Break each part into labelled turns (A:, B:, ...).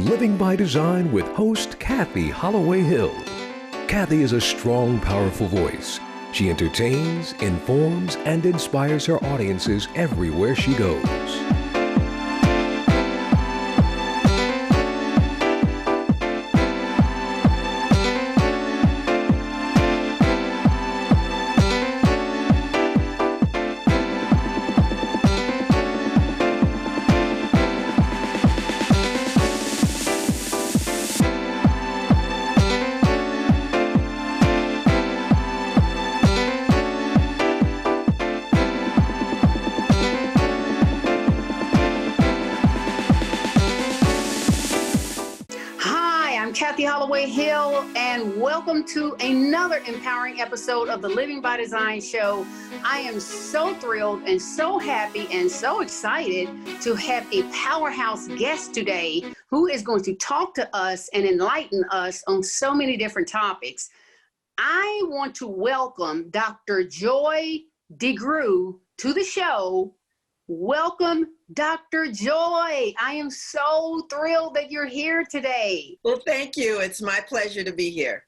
A: Living by Design with host Kathy Holloway Hill. Kathy is a strong, powerful voice. She entertains, informs, and inspires her audiences everywhere she goes.
B: Kathy Holloway Hill, and welcome to another empowering episode of the Living by Design show. I am so thrilled and so happy and so excited to have a powerhouse guest today who is going to talk to us and enlighten us on so many different topics. I want to welcome Dr. Joy DeGruy to the show. Welcome, Dr. Joy. I am so thrilled that you're here today.
C: Well, thank you. It's my pleasure to be here.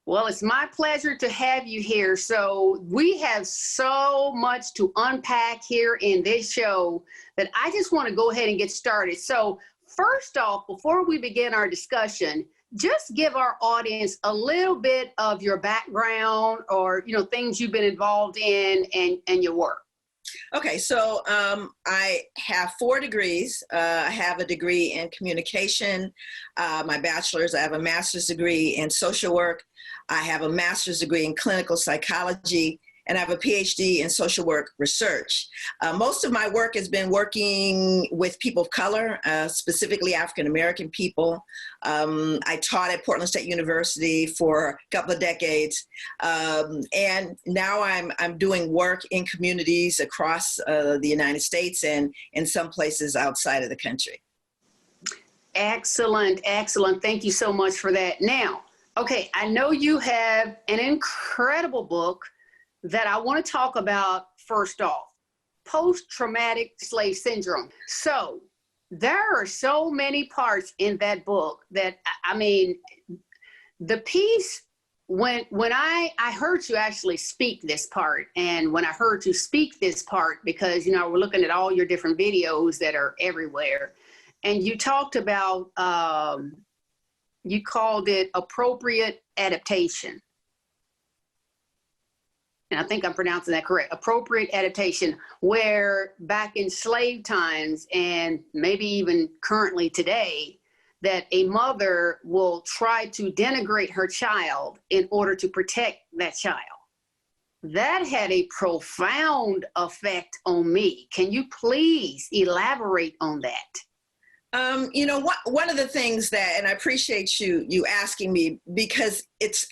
B: Well, it's my pleasure to have you here. So we have so much to unpack here in this show that I just want to go ahead and get started. So first off, before we begin our discussion, just give our audience a little bit of your background or, things you've been involved in and your work.
C: Okay, so I have 4 degrees. I have a degree in communication, my bachelor's. I have a master's degree in social work. I have a master's degree in clinical psychology, and I have a PhD in social work research. Most of my work has been working with people of color, specifically African-American people. I taught at Portland State University for a couple of decades. And now I'm doing work in communities across the United States and in some places outside of the country.
B: Excellent, excellent. Thank you so much for that. Now, okay, I know you have an incredible book that I want to talk about first off, post-traumatic slave syndrome. So there are so many parts in that book that, the piece, when I heard you actually speak this part, and when I heard you speak this part, because, we're looking at all your different videos that are everywhere, and you talked about, you called it appropriate adaptation. And I think I'm pronouncing that correct, appropriate adaptation, where back in slave times and maybe even currently today, that a mother will try to denigrate her child in order to protect that child. That had a profound effect on me. Can you please elaborate on that?
C: One of the things that, and I appreciate you asking me, because it's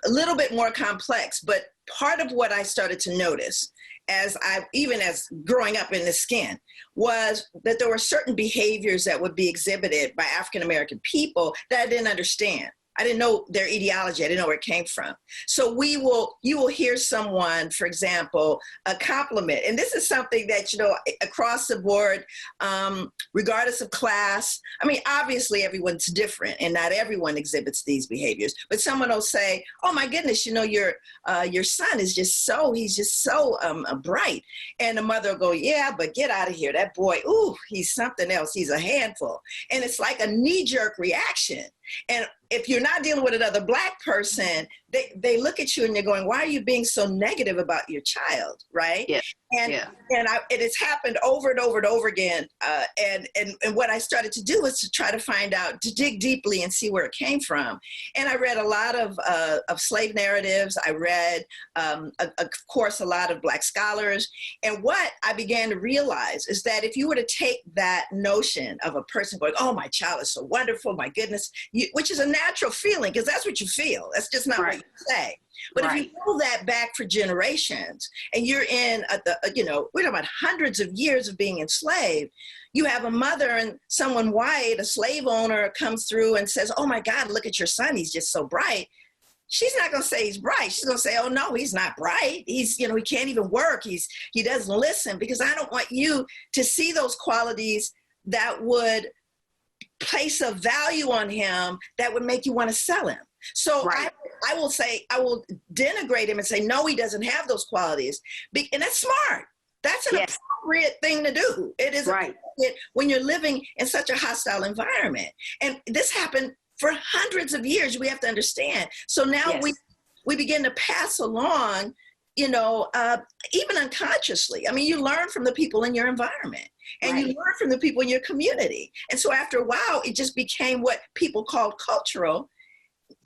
C: a little bit more complex, but part of what I started to notice even as growing up in the skin, was that there were certain behaviors that would be exhibited by African-American people that I didn't understand. I didn't know their ideology. I didn't know where it came from. So you will hear someone, for example, a compliment. And this is something that, across the board, regardless of class, obviously everyone's different and not everyone exhibits these behaviors, but someone will say, oh my goodness, your son is he's just so bright. And the mother will go, yeah, but get out of here. That boy, ooh, he's something else. He's a handful. And it's like a knee-jerk reaction. And if you're not dealing with another Black person, they look at you and they're going, why are you being so negative about your child, right?
B: Yeah.
C: It has happened over and over and over again. And what I started to do was to try to find out, to dig deeply and see where it came from. And I read a lot of slave narratives. I read, of course, a lot of Black scholars. And what I began to realize is that if you were to take that notion of a person going, oh, my child is so wonderful, my goodness, which is a natural feeling, because that's what you feel. That's just not what you say. But if you pull that back for generations, and you're in, we're talking about hundreds of years of being enslaved, you have a mother and someone white, a slave owner, comes through and says, oh my God, look at your son, he's just so bright. She's not going to say he's bright. She's going to say, oh no, he's not bright. He's, he can't even work. He doesn't listen, because I don't want you to see those qualities that would place a value on him that would make you want to sell him. So
B: Right.
C: I will say, I will denigrate him and say, no, he doesn't have those qualities. And that's smart. That's an
B: Yes.
C: appropriate thing to do. It is
B: Right.
C: appropriate when you're living in such a hostile environment. And this happened for hundreds of years, we have to understand. So now
B: Yes.
C: we begin to pass along, even unconsciously. I mean, you learn from the people in your environment, and you
B: Right.
C: learn from the people in your community. And so after a while, it just became what people called cultural.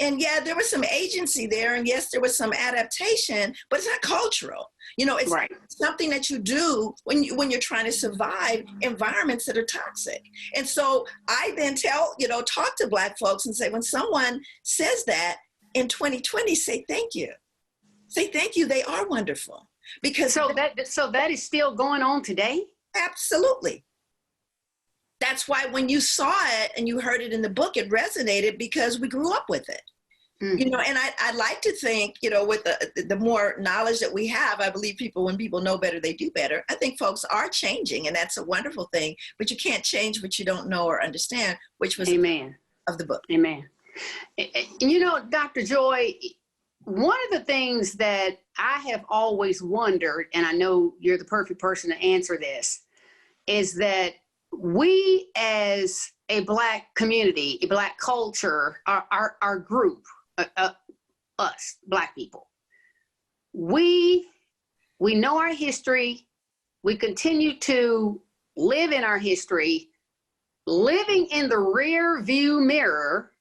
C: And yeah, there was some agency there, and yes, there was some adaptation, but it's not cultural. It's
B: Right.
C: something that you do when you're trying to survive environments that are toxic. And so I then talk to Black folks and say, when someone says that in 2020, say thank you. Say thank you. They are wonderful. Because
B: So that is still going on today?
C: absolutely. That's why when you saw it and you heard it in the book, it resonated because we grew up with it.
B: Mm.
C: And I like to think, with the more knowledge that we have, I believe when people know better, they do better. I think folks are changing, and that's a wonderful thing, but you can't change what you don't know or understand, which was
B: Amen.
C: of the book.
B: Amen. Dr. Joy, one of the things that I have always wondered, and I know you're the perfect person to answer this, is that we as a Black community, a Black culture, our group, us, Black people, we know our history. We continue to live in our history, living in the rear view mirror,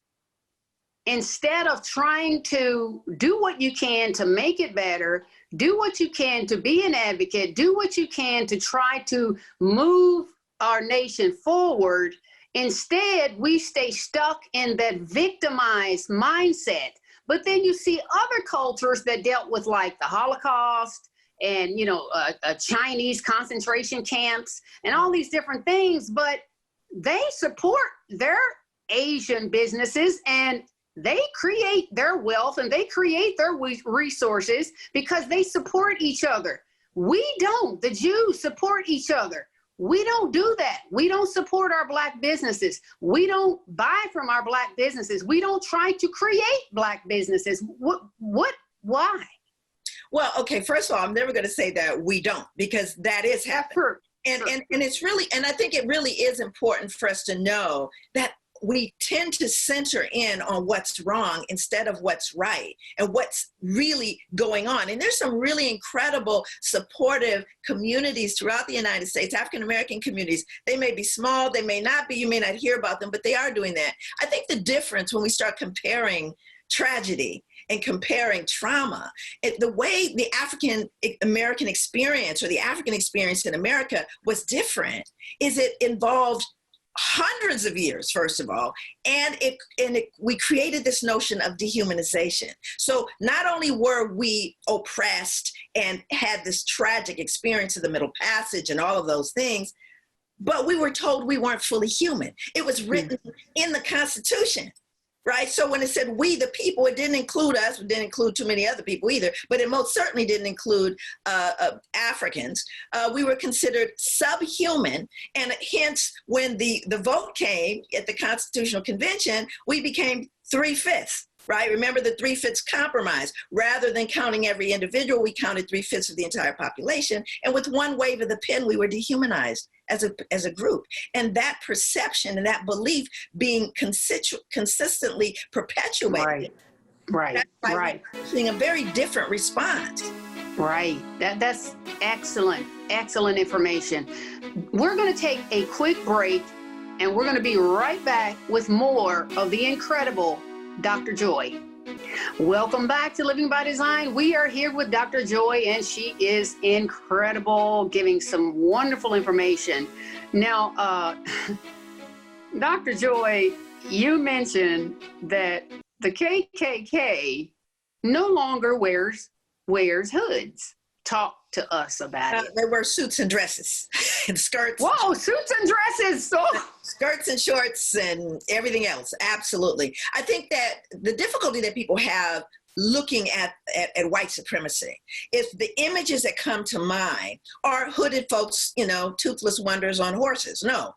B: instead of trying to do what you can to make it better, do what you can to be an advocate, do what you can to try to move our nation forward. Instead, we stay stuck in that victimized mindset. But then you see other cultures that dealt with like the Holocaust and, Chinese concentration camps and all these different things, but they support their Asian businesses and they create their wealth and they create their resources because they support each other. We don't. The Jews support each other. We don't do that. We don't support our Black businesses. We don't buy from our Black businesses. We don't try to create Black businesses. Why?
C: Well, okay, first of all, I'm never going to say that we don't, because that is happening.
B: Sure.
C: And it's really, and I think it really is important for us to know that we tend to center in on what's wrong instead of what's right and what's really going on. And there's some really incredible supportive communities throughout the United States, African-American communities. They may be small, they may not be, you may not hear about them, but they are doing that. I think the difference when we start comparing tragedy and comparing trauma, the way the African-American experience or the African experience in America was different is it involved hundreds of years, first of all, and we created this notion of dehumanization. So not only were we oppressed and had this tragic experience of the Middle Passage and all of those things, but we were told we weren't fully human. It was written in the Constitution, right? So when it said we, the people, it didn't include us, it didn't include too many other people either, but it most certainly didn't include Africans. We were considered subhuman, and hence when the vote came at the Constitutional Convention, we became 3/5. Right? Remember the 3/5 compromise. Rather than counting every individual, we counted 3/5 of the entire population. And with one wave of the pen, we were dehumanized as a group. And that perception and that belief being consistently perpetuated.
B: Right.
C: We're seeing a very different response.
B: Right. That's excellent information. We're going to take a quick break, and we're going to be right back with more of the incredible Dr. Joy. Welcome back to Living by Design. We are here with Dr. Joy, and she is incredible, giving some wonderful information. Now, Dr. Joy, you mentioned that the KKK no longer wears hoods. Talk to us about it.
C: They wear suits and dresses and skirts.
B: Whoa, suits and dresses. Oh.
C: Skirts and shorts and everything else. Absolutely. I think that the difficulty that people have looking at white supremacy is the images that come to mind are hooded folks, toothless wonders on horses. No,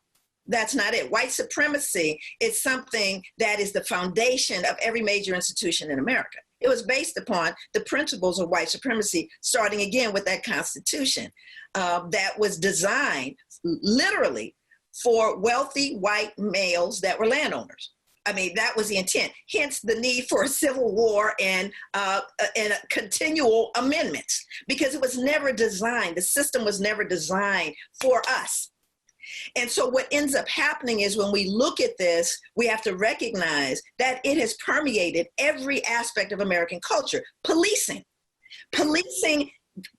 C: That's not it. White supremacy is something that is the foundation of every major institution in America. It was based upon the principles of white supremacy, starting again with that Constitution that was designed literally for wealthy white males that were landowners. I mean, that was the intent. Hence the need for a civil war and continual amendments, because it was never designed, the system was never designed for us. And so what ends up happening is when we look at this, we have to recognize that it has permeated every aspect of American culture. Policing. Policing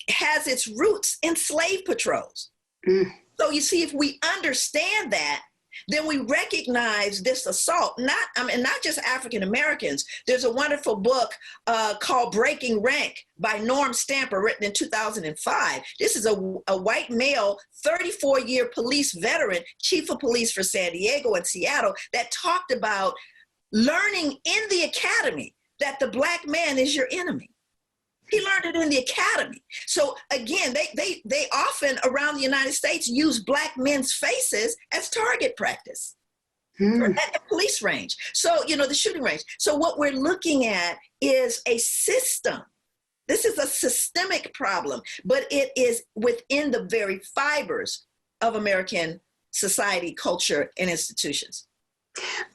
C: has its roots in slave patrols. So you see, if we understand that, then we recognize this assault, not just African Americans. There's a wonderful book called Breaking Rank by Norm Stamper, written in 2005. This is a white male, 34-year police veteran, chief of police for San Diego and Seattle, that talked about learning in the academy that the Black man is your enemy. He learned it in the academy. So again, they often around the United States use Black men's faces as target practice at the police range. So, the shooting range. So what we're looking at is a system. This is a systemic problem, but it is within the very fibers of American society, culture, and institutions.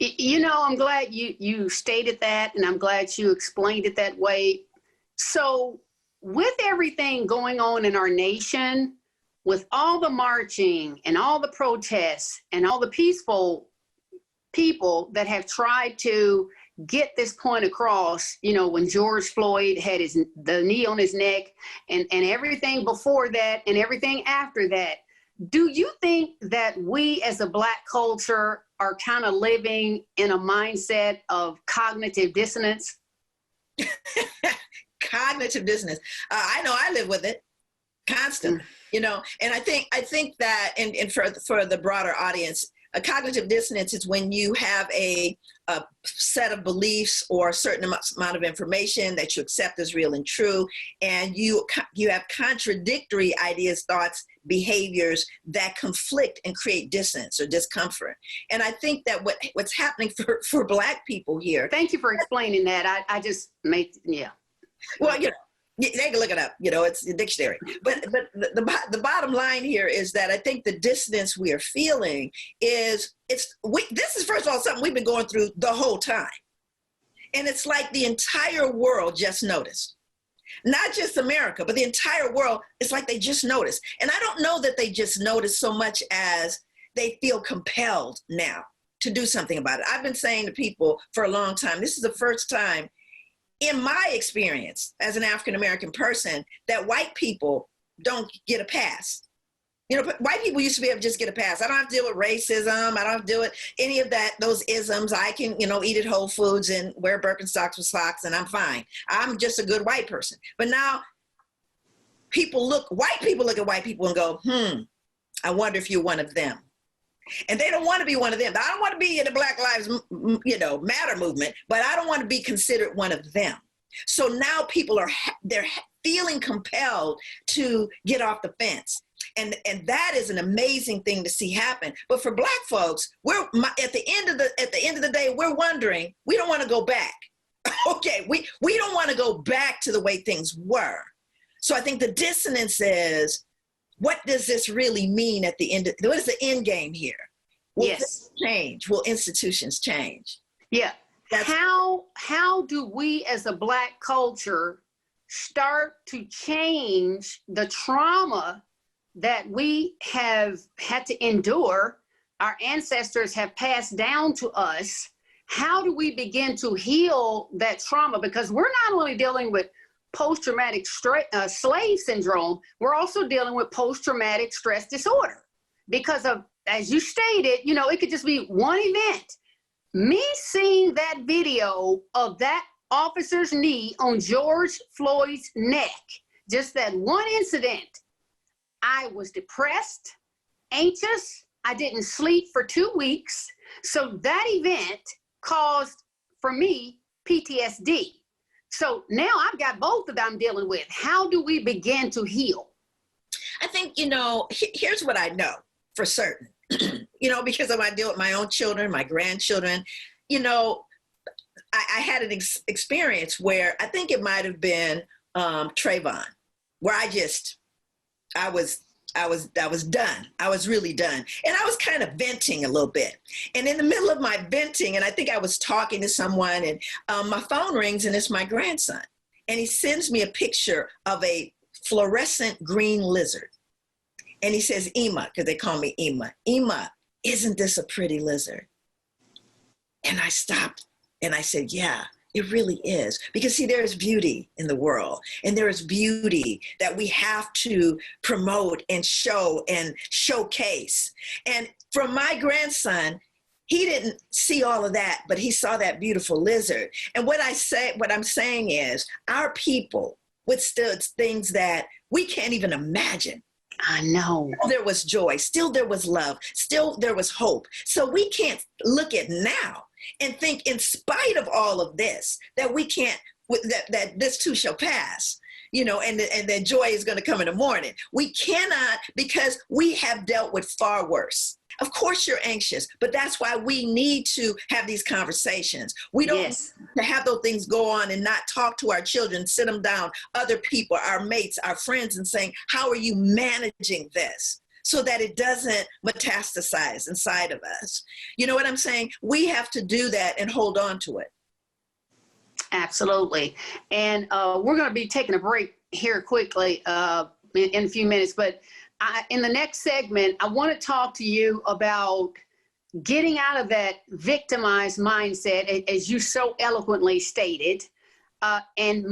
B: I'm glad you stated that, and I'm glad you explained it that way. So with everything going on in our nation, with all the marching and all the protests and all the peaceful people that have tried to get this point across, when George Floyd had the knee on his neck and everything before that and everything after that, do you think that we as a Black culture are kind of living in a mindset of cognitive dissonance?
C: Cognitive dissonance. I know I live with it constantly, and I think that, and for the broader audience, a cognitive dissonance is when you have a set of beliefs or a certain amount of information that you accept as real and true, and you have contradictory ideas, thoughts, behaviors that conflict and create dissonance or discomfort. And I think that what's happening for Black people here.
B: Thank you for explaining that. I just made, yeah.
C: Well, they can look it up, it's a dictionary. But the bottom line here is that I think the dissonance we are feeling is, this is, first of all, something we've been going through the whole time. And it's like the entire world just noticed. Not just America, but the entire world, it's like they just noticed. And I don't know that they just noticed so much as they feel compelled now to do something about it. I've been saying to people for a long time, this is the first time in my experience as an African-American person that white people don't get a pass. White people used to be able to just get a pass. I don't have to deal with racism. I don't have to deal with any of that, those isms. I can, eat at Whole Foods and wear Birkenstocks with socks and I'm fine. I'm just a good white person. But now white people look at white people and go, I wonder if you're one of them. And they don't want to be one of them. I don't want to be in the Black Lives, Matter movement, but I don't want to be considered one of them. So now people they're feeling compelled to get off the fence. And that is an amazing thing to see happen. But for Black folks, at the end of the day, we're wondering, we don't want to go back. Okay, we don't want to go back to the way things were. So I think the dissonance is, what does this really mean at the end? What is the end game here? Will this change? Will institutions change?
B: Yeah. How do we as a Black culture start to change the trauma that we have had to endure, our ancestors have passed down to us? How do we begin to heal that trauma? Because we're not only dealing with post-traumatic slave syndrome, we're also dealing with post-traumatic stress disorder because of, as you stated, it could just be one event. Me seeing that video of that officer's knee on George Floyd's neck, just that one incident, I was depressed, anxious. I didn't sleep for 2 weeks. So that event caused, for me, PTSD. So now I've got both that I'm dealing with. How do we begin to heal?
C: I think, here's what I know for certain. because of my deal with my own children, my grandchildren. I had an experience where I think it might have been Trayvon, where I was done. I was really done. And I was kind of venting a little bit. And in the middle of my venting, and I think I was talking to someone, and my phone rings, and it's my grandson. And he sends me a picture of a fluorescent green lizard. And he says, Ema, because they call me Ema. Ema, isn't this a pretty lizard? And I stopped and I said, yeah, it really is. Because see, there is beauty in the world, and there is beauty that we have to promote and show and showcase. And from my grandson, he didn't see all of that, but he saw that beautiful lizard. And what I'm saying is, our people withstood things that we can't even imagine.
B: I know.
C: Still there was joy. Still there was love. Still there was hope. So we can't look at now and think, in spite of all of this, that we can't, that this too shall pass, and that joy is going to come in the morning. We cannot, because we have dealt with far worse. Of course you're anxious, but that's why we need to have these conversations. We don't need to have those things go on and not talk to our children, sit them down, other people, our mates, our friends, and saying, how are you managing this so that it doesn't metastasize inside of us? You know what I'm saying? We have to do that and hold on to it.
B: Absolutely. And we're going to be taking a break here quickly in a few minutes, but in the next segment, I want to talk to you about getting out of that victimized mindset, as you so eloquently stated, and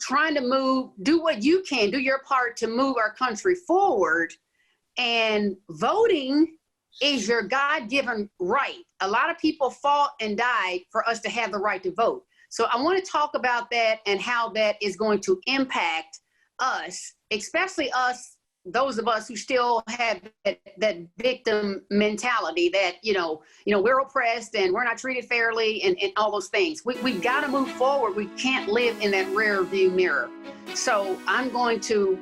B: trying to do what you can, do your part to move our country forward. And voting is your God-given right. A lot of people fought and died for us to have the right to vote. So I want to talk about that and how that is going to impact us, especially us, those of us who still have that victim mentality that, we're oppressed and we're not treated fairly and all those things. We've got to move forward. We can't live in that rear view mirror. So I'm going to,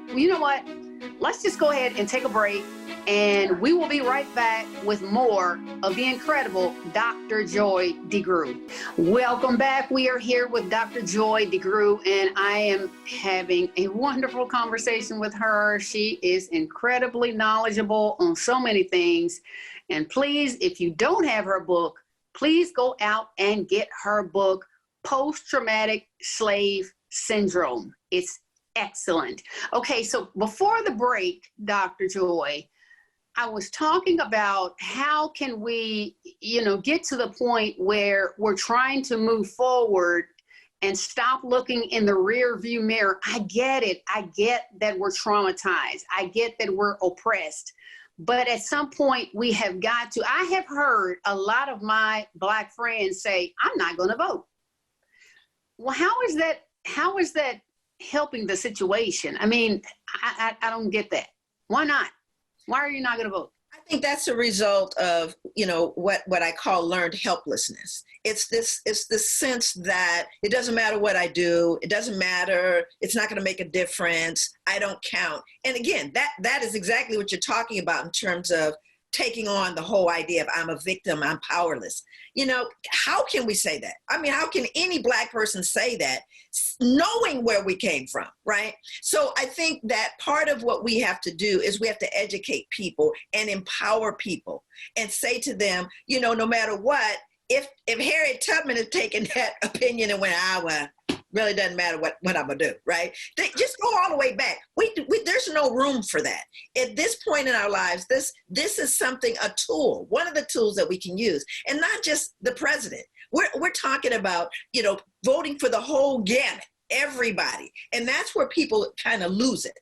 B: let's just go ahead and take a break, and we will be right back with more of the incredible Dr. Joy DeGruy. Welcome back. We are here with Dr. Joy DeGruy, and I am having a wonderful conversation with her. She is incredibly knowledgeable on so many things. And please, if you don't have her book, please go out and get her book, Post-Traumatic Slave Syndrome. It's excellent. Okay, so before the break, Dr. Joy, I was talking about how can we, get to the point where we're trying to move forward and stop looking in the rear view mirror. I get it. I get that we're traumatized. I get that we're oppressed. But at some point we have got to, I have heard a lot of my Black friends say, I'm not going to vote. Well, how is that helping the situation? I mean, I don't get that. Why not? Why are you not going to vote?
C: I think that's a result of, what I call learned helplessness. It's this sense that it doesn't matter what I do. It doesn't matter. It's not going to make a difference. I don't count. And again, that is exactly what you're talking about in terms of taking on the whole idea of I'm a victim, I'm powerless. How can we say that? I mean, how can any Black person say that knowing where we came from, right? So I think that part of what we have to do is we have to educate people and empower people and say to them, no matter what, if Harriet Tubman had taken that opinion and went, well, really doesn't matter what I'm gonna do, right? They just go all the way back. There's no room for that. At this point in our lives, this is a tool, one of the tools that we can use, and not just the president. We're talking about, voting for the whole gamut, everybody. And that's where people kind of lose it,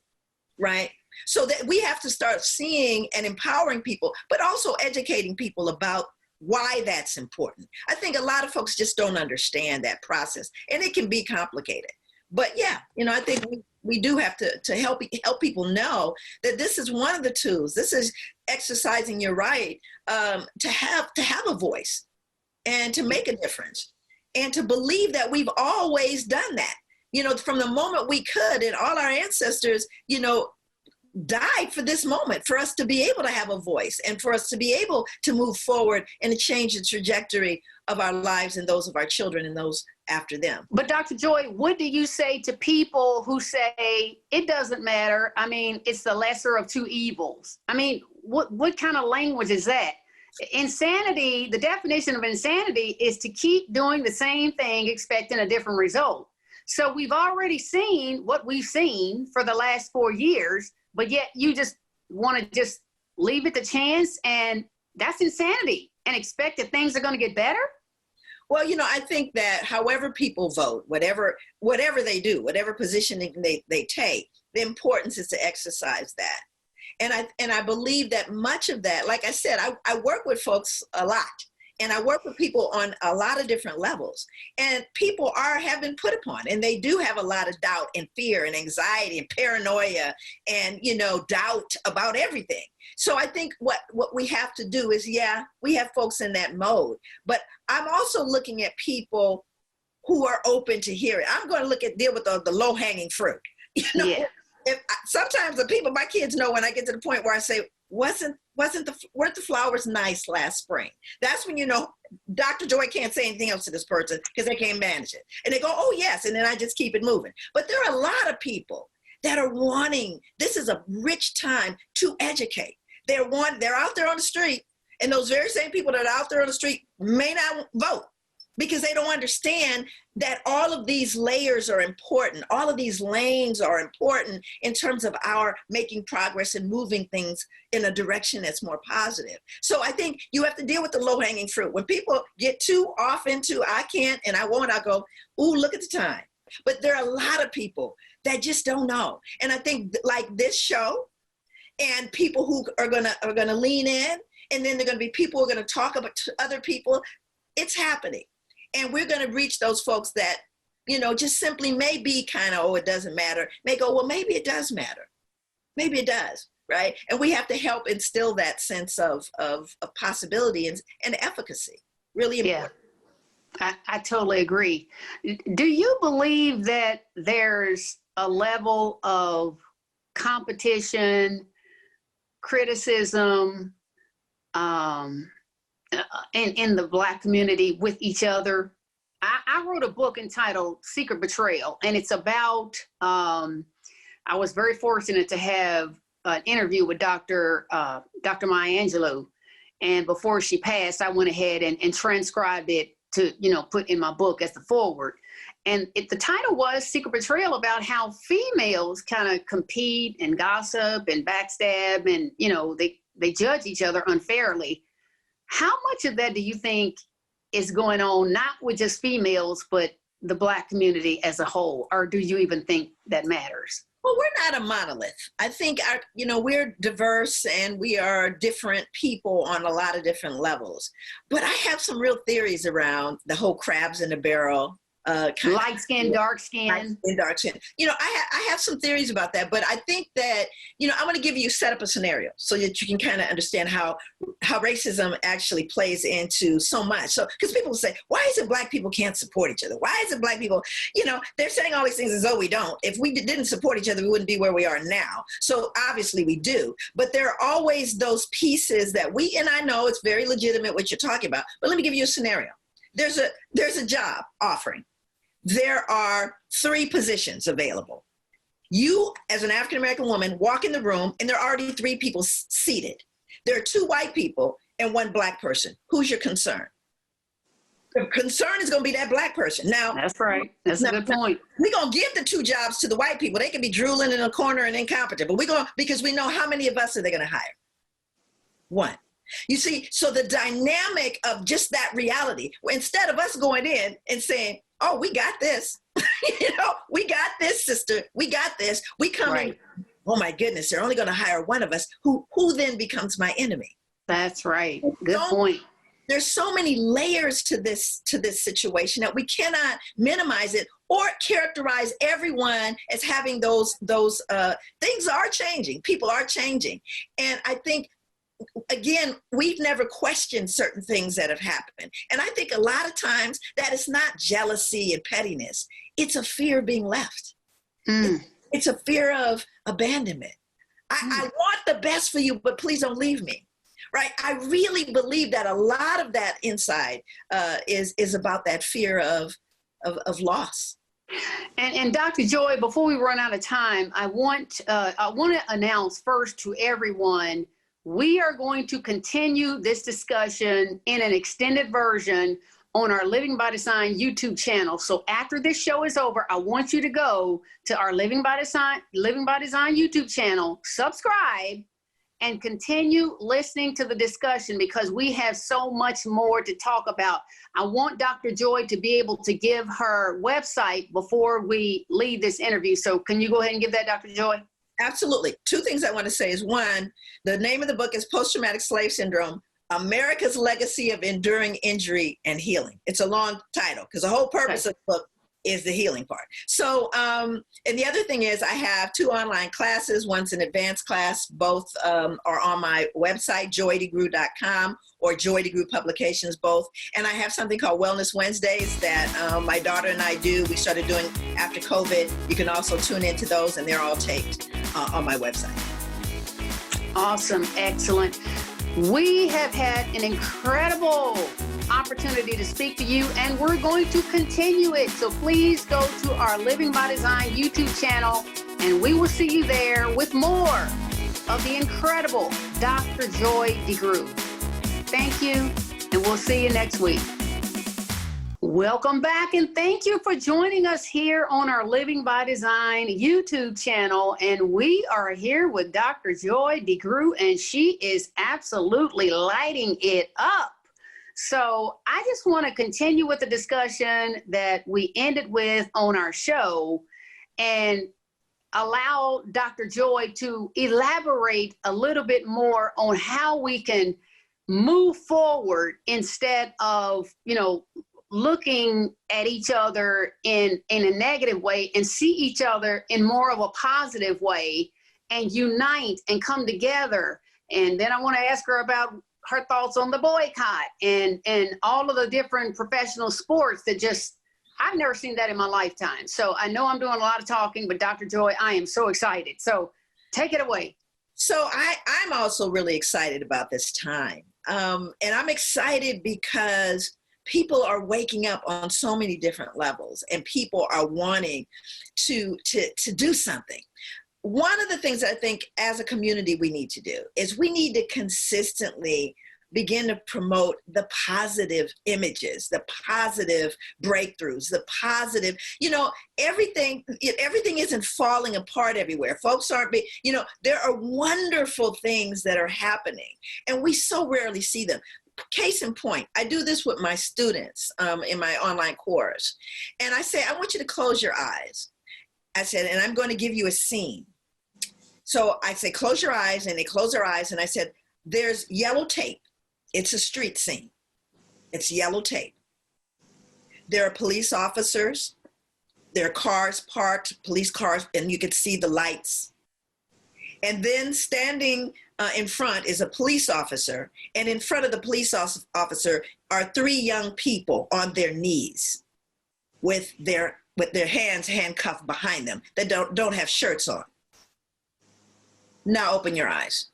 C: right? So that we have to start seeing and empowering people, but also educating people about why that's important. I think a lot of folks just don't understand that process, and it can be complicated. But yeah, I think we do have to help people know that this is one of the tools. This is exercising your right to have a voice and to make a difference and to believe that we've always done that. From the moment we could, and all our ancestors, died for this moment, for us to be able to have a voice and for us to be able to move forward and to change the trajectory of our lives and those of our children and those after them.
B: But Dr. Joy, what do you say to people who say it doesn't matter? I mean, it's the lesser of two evils. I mean, what kind of language is that? Insanity, the definition of insanity is to keep doing the same thing, expecting a different result. So we've already seen what we've seen for the last 4 years, but yet you just want to just leave it to chance, and that's insanity, and expect that things are going to get better?
C: Well, I think that however people vote, whatever they do, whatever positioning they take, the importance is to exercise that. And I believe that much of that, like I said, I work with folks a lot, and I work with people on a lot of different levels, and people have been put upon, and they do have a lot of doubt and fear and anxiety and paranoia and, doubt about everything. So I think what we have to do is, we have folks in that mode, but I'm also looking at people who are open to hear it. I'm going to deal with the low hanging fruit.
B: Yeah.
C: Sometimes the people, my kids know when I get to the point where I say, weren't the flowers nice last spring? That's when Dr. Joy can't say anything else to this person because they can't manage it. And they go, oh yes, and then I just keep it moving. But there are a lot of people that are wanting, this is a rich time to educate. They're out there on the street, and those very same people that are out there on the street may not vote because they don't understand that all of these layers are important. All of these lanes are important in terms of our making progress and moving things in a direction that's more positive. So I think you have to deal with the low-hanging fruit. When people get too off into, I can't and I won't, I go, ooh, look at the time. But there are a lot of people that just don't know. And I think like this show and people who are gonna lean in, and then there are gonna be people who are gonna talk about to other people, it's happening. And we're going to reach those folks that, just simply may be kind of, oh, it doesn't matter. May go, well, maybe it does matter. Maybe it does, right? And we have to help instill that sense of possibility and efficacy. Really important.
B: Yeah, I totally agree. Do you believe that there's a level of competition, criticism, in the Black community with each other? I wrote a book entitled Secret Betrayal, and it's about, I was very fortunate to have an interview with Dr. Maya Angelou, and before she passed, I went ahead and transcribed it to, put in my book as the foreword. And the title was Secret Betrayal, about how females kind of compete and gossip and backstab, and, they judge each other unfairly. How much of that do you think is going on, not with just females, but the Black community as a whole? Or do you even think that matters?
C: Well, we're not a monolith. I think we're diverse and we are different people on a lot of different levels. But I have some real theories around the whole crabs in the barrel.
B: Light skin, dark skin.
C: Light skin, dark skin. I have some theories about that, but I think that, I'm going to give you set up a scenario so that you can kind of understand how racism actually plays into so much. So, because people will say, why is it Black people can't support each other? Why is it Black people, they're saying all these things as though we don't. If we didn't support each other, we wouldn't be where we are now. So obviously we do, but there are always those pieces that and I know it's very legitimate what you're talking about, but let me give you a scenario. There's a job offering. There are 3 positions available. You, as an African-American woman, walk in the room and there are already 3 people seated. There are 2 white people and 1 Black person. Who's your concern? The concern is going to be that Black person. Now,
B: that's right. That's a good point.
C: We're going to give the 2 jobs to the white people. They can be drooling in a corner and incompetent, but because we know how many of us are they going to hire? 1. You see, so the dynamic of just that reality, instead of us going in and saying, oh, we got this, we got this, sister, we got this, we come in, oh my goodness, they're only going to hire 1 of us, who then becomes my enemy.
B: That's right. Good point.
C: There's so many layers to this situation that we cannot minimize it or characterize everyone as having those things are changing. People are changing. And I think, again, we've never questioned certain things that have happened. And I think a lot of times that is not jealousy and pettiness. It's a fear of being left. It's a fear of abandonment. I want the best for you, but please don't leave me. Right? I really believe that a lot of that inside is about that fear of loss.
B: And Dr. Joy, before we run out of time, I want to announce first to everyone, we are going to continue this discussion in an extended version on our Living by Design YouTube channel. So after this show is over, I want you to go to our Living by Design YouTube channel, subscribe, and continue listening to the discussion because we have so much more to talk about. I want Dr. Joy to be able to give her website before we leave this interview. So can you go ahead and give that, Dr. Joy?
C: Absolutely. Two things I want to say is, one, the name of the book is Post-Traumatic Slave Syndrome, America's Legacy of Enduring Injury and Healing. It's a long title because the whole purpose of the book is the healing part. So, and the other thing is I have 2 online classes. One's an advanced class. Both are on my website, joydegruy.com or Joy DeGruy Publications, both. And I have something called Wellness Wednesdays that my daughter and I do. We started doing after COVID. You can also tune into those, and they're all taped on my website. Awesome.
B: Excellent. We have had an incredible opportunity to speak to you, and we're going to continue it. So please go to our Living by Design YouTube channel, and we will see you there with more of the incredible Dr. Joy DeGruy. Thank you, and we'll see you next week. Welcome back, and thank you for joining us here on our Living by Design YouTube channel. And we are here with Dr. Joy DeGruy, and she is absolutely lighting it up. So I just want to continue with the discussion that we ended with on our show and allow Dr. Joy to elaborate a little bit more on how we can move forward instead of, looking at each other in a negative way and see each other in more of a positive way and unite and come together. And then I want to ask her about her thoughts on the boycott and all of the different professional sports that I've never seen that in my lifetime. So I know I'm doing a lot of talking, but Dr. Joy, I am so excited. So take it away.
C: So I'm also really excited about this time. And I'm excited because people are waking up on so many different levels and people are wanting to do something. One of the things I think as a community we need to do is we need to consistently begin to promote the positive images, the positive breakthroughs, the positive, everything isn't falling apart everywhere. Folks aren't there are wonderful things that are happening and we so rarely see them. Case in point, I do this with my students in my online course. And I say, I want you to close your eyes. I said, and I'm going to give you a scene. So I say, close your eyes, and they close their eyes. And I said, there's yellow tape. It's a street scene. It's yellow tape. There are police officers. There are cars parked, police cars, and you can see the lights. And then standing in front is a police officer. And in front of the police officer are 3 young people on their knees with their hands handcuffed behind them that don't have shirts on. Now open your eyes.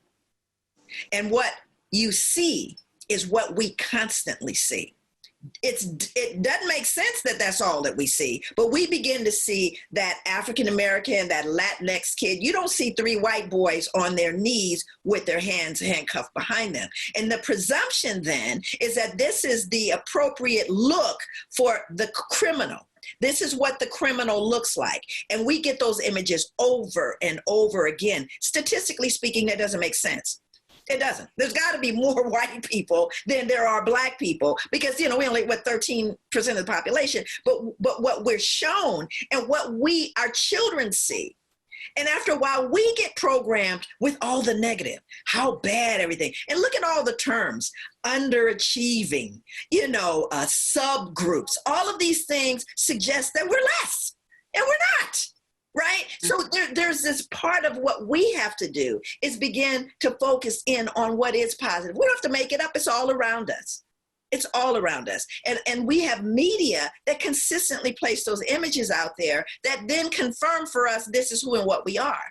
C: And what you see is what we constantly see. It doesn't make sense that that's all that we see, but we begin to see that African-American, that Latinx kid. You don't see 3 white boys on their knees with their hands handcuffed behind them. And the presumption then is that this is the appropriate look for the criminal. This is what the criminal looks like. And we get those images over and over again. Statistically speaking, that doesn't make sense. It doesn't. There's got to be more white people than there are black people because, we only, 13% of the population, but what we're shown and what our children see. And after a while, we get programmed with all the negative, how bad everything. And look at all the terms, underachieving, subgroups. All of these things suggest that we're less, and we're not. Right? So there's this part of what we have to do is begin to focus in on what is positive. We don't have to make it up. It's all around us. It's all around us. And we have media that consistently place those images out there that then confirm for us this is who and what we are.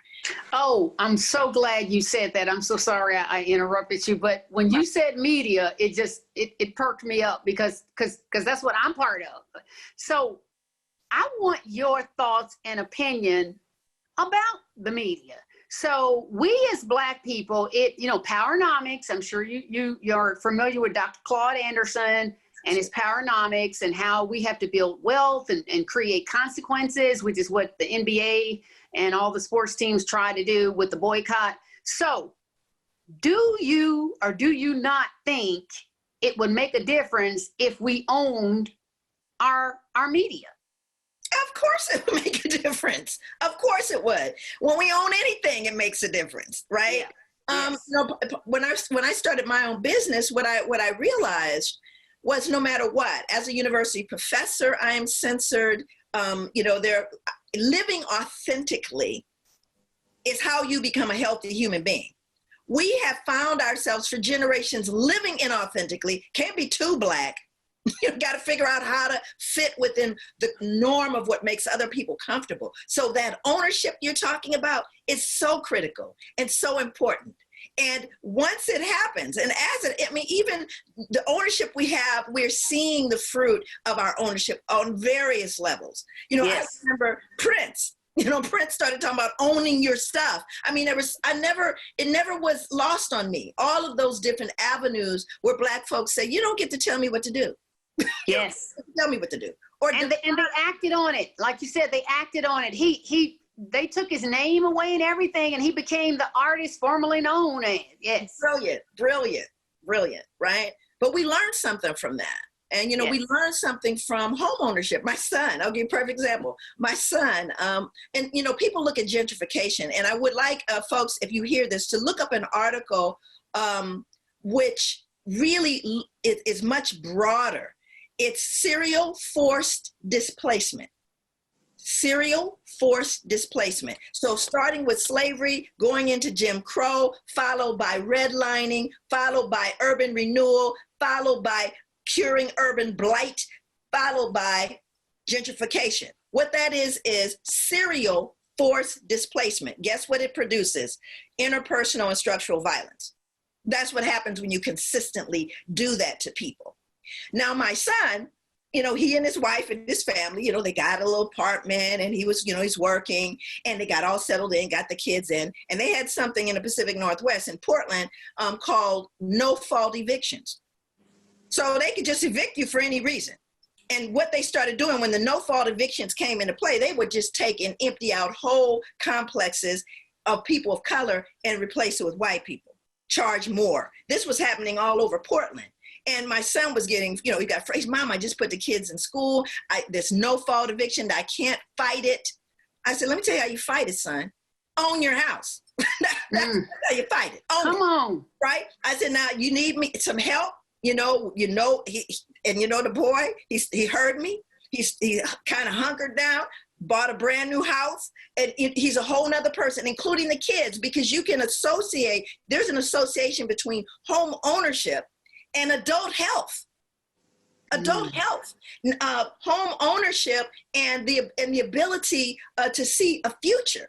B: Oh, I'm so glad you said that. I'm so sorry I interrupted you, but when you said media, it perked me up because that's what I'm part of. So I want your thoughts and opinion about the media. So we as Black people, Powernomics, I'm sure you're familiar with Dr. Claude Anderson and his Powernomics and how we have to build wealth and create consequences, which is what the NBA and all the sports teams try to do with the boycott. So do you or do you not think it would make a difference if we owned our media?
C: Of course it would make a difference. Of course it would. When we own anything, it makes a difference, right? Yeah. Yes. When I started my own business, what I realized was no matter what, as a university professor, I am censored. They're living authentically is how you become a healthy human being. We have found ourselves for generations living inauthentically. Can't be too Black. You've got to figure out how to fit within the norm of what makes other people comfortable. So that ownership you're talking about is so critical and so important. And once it happens, and even the ownership we have, we're seeing the fruit of our ownership on various levels. Yes. I remember Prince. Prince started talking about owning your stuff. I mean, it never was lost on me. All of those different avenues where Black folks say, you don't get to tell me what to do.
B: Yes.
C: Tell me what to do.
B: And they acted on it. Like you said, they acted on it. They took his name away and everything, and he became the artist formerly known as. Yes. Brilliant, right? But we learned something from that. And, yes. We learned something from home ownership. My son, I'll give you a perfect example. My son, people look at gentrification, and I would like folks, if you hear this, to look up an article which really is much broader. It's serial forced displacement. Serial forced displacement. So starting with slavery, going into Jim Crow, followed by redlining, followed by urban renewal, followed by curing urban blight, followed by gentrification. What that is serial forced displacement. Guess what it produces? Interpersonal and structural violence. That's what happens when you consistently do that to people. Now, my son, he and his wife and his family, they got a little apartment, and he was, he's working, and they got all settled in, got the kids in, and they had something in the Pacific Northwest in Portland called no-fault evictions. So they could just evict you for any reason. And what they started doing when the no-fault evictions came into play, they would just take and empty out whole complexes of people of color and replace it with white people, charge more. This was happening all over Portland. And my son was getting, he got phrased, Mom, I just put the kids in school. There's no fault eviction. I can't fight it. I said, let me tell you how you fight it, son. Own your house. That's how you fight it. Come on.
C: Right? I said, now you need me some help. The boy, he heard me. He kind of hunkered down, bought a brand new house, and he's a whole nother person, including the kids, because you can associate, there's an association between home ownership and adult health. Home ownership and the ability to see a future.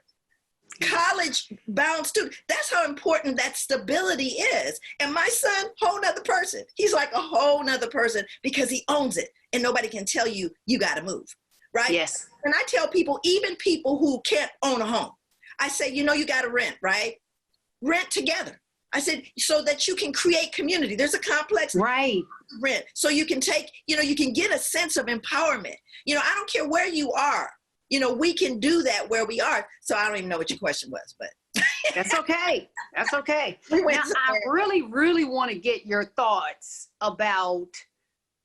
C: College-bound student, that's how important that stability is. And my son, whole nother person. He's like a whole nother person because he owns it, and nobody can tell you, you got to move, right?
B: Yes.
C: And I tell people, even people who can't own a home, I say, you got to rent, right? Rent together. I said, so that you can create community. There's a complex
B: right
C: rent. So you can take, you can get a sense of empowerment. I don't care where you are. We can do that where we are. So I don't even know what your question was, but.
B: That's okay. That's okay. Now, I really, really want to get your thoughts about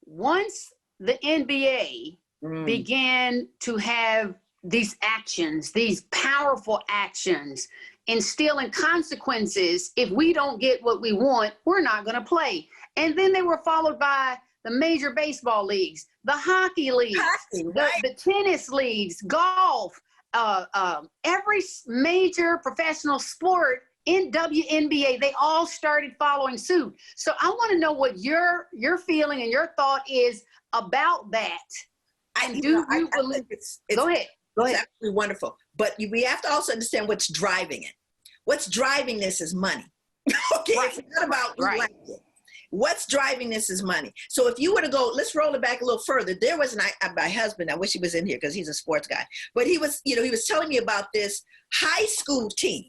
B: once the NBA began to have these actions, these powerful actions, instilling consequences. If we don't get what we want, we're not going to play. And then they were followed by the major baseball leagues, the hockey leagues, the tennis leagues, golf, every major professional sport in WNBA, they all started following suit. So I want to know what your feeling and your thought is about that. And do you believe? Go ahead. Go ahead.
C: It's absolutely wonderful. But we have to also understand what's driving it. What's driving this is money. Okay, right. It's not about who likes it. What's driving this is money. So if you were to go, let's roll it back a little further. There was my husband, I wish he was in here because he's a sports guy, but he was telling me about this high school team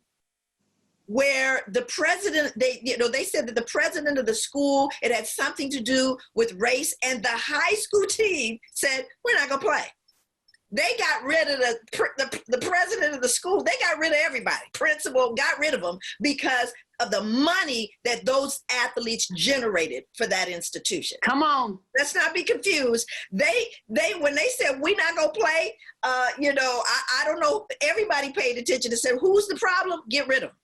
C: where the president, they said that the president of the school, it had something to do with race, and the high school team said, we're not gonna play. They got rid of the president of the school. They got rid of everybody. Principal got rid of them because of the money that those athletes generated for that institution.
B: Come on.
C: Let's not be confused. They when they said we're not gonna play, I don't know. Everybody paid attention and said, who's the problem? Get rid of them.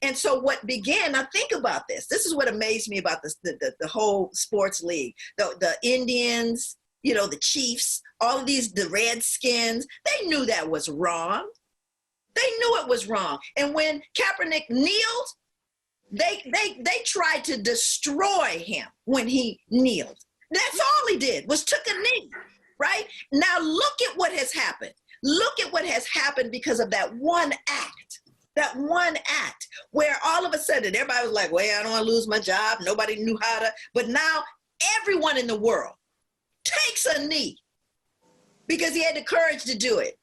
C: And so what began, now think about this. This is what amazed me about this, the whole sports league. The Indians, the Chiefs, all of these, the Redskins, they knew that was wrong. They knew it was wrong. And when Kaepernick kneeled, they tried to destroy him when he kneeled. That's all he did, was took a knee, right? Now look at what has happened. Look at what has happened because of that one act. That one act where all of a sudden everybody was like, well, I don't want to lose my job. Nobody knew how to, but now everyone in the world takes a knee because he had the courage to do it.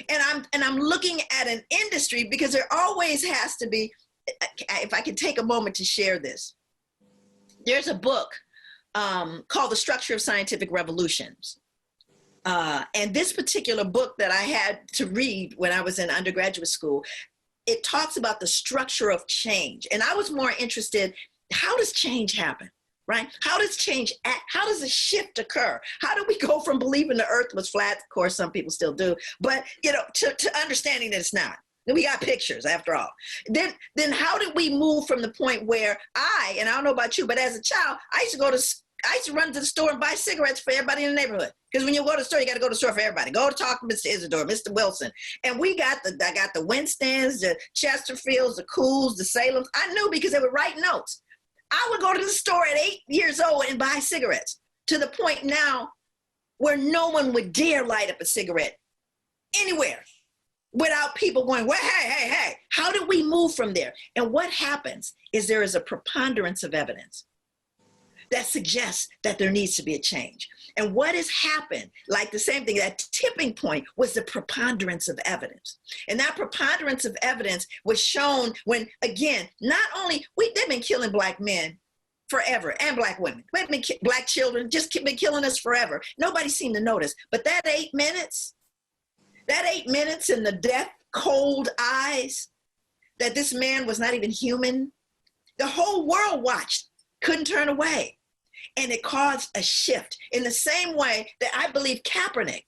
C: And I'm looking at an industry because there always has to be, if I could take a moment to share this. There's a book called The Structure of Scientific Revolutions. And this particular book that I had to read when I was in undergraduate school, it talks about the structure of change. And I was more interested, how does change happen, right? How does change act? How does a shift occur? How do we go from believing the earth was flat? Of course, some people still do, but to understanding that it's not. Then we got pictures after all. Then how did we move from the point where and I don't know about you, but as a child, I used to run to the store and buy cigarettes for everybody in the neighborhood. Because when you go to the store, you got to go to the store for everybody. Go to talk to Mr. Isidore, Mr. Wilson. And I got the Winstons, the Chesterfields, the Cools, the Salems. I knew because they would write notes. I would go to the store at 8 years old and buy cigarettes, to the point now where no one would dare light up a cigarette anywhere without people going, well, hey, how did we move from there? And what happens is there is a preponderance of evidence that suggests that there needs to be a change. And what has happened, like the same thing, that tipping point was the preponderance of evidence. And that preponderance of evidence was shown when, again, not only, they've been killing Black men forever, and Black women. They've been Black children, just been killing us forever. Nobody seemed to notice. But that 8 minutes in the death cold eyes, that this man was not even human, the whole world watched, couldn't turn away. And it caused a shift in the same way that I believe Kaepernick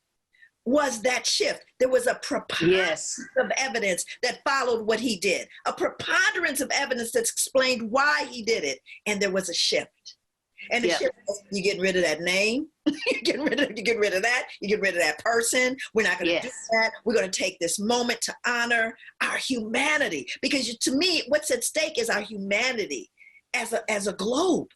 C: was that shift. There was a preponderance of evidence that followed what he did, a preponderance of evidence that explained why he did it. And there was a shift. And the shift was, you getting rid of that name, you get rid of that, you get rid of that person. We're not going to do that. We're going to take this moment to honor our humanity. Because to me, what's at stake is our humanity as a globe.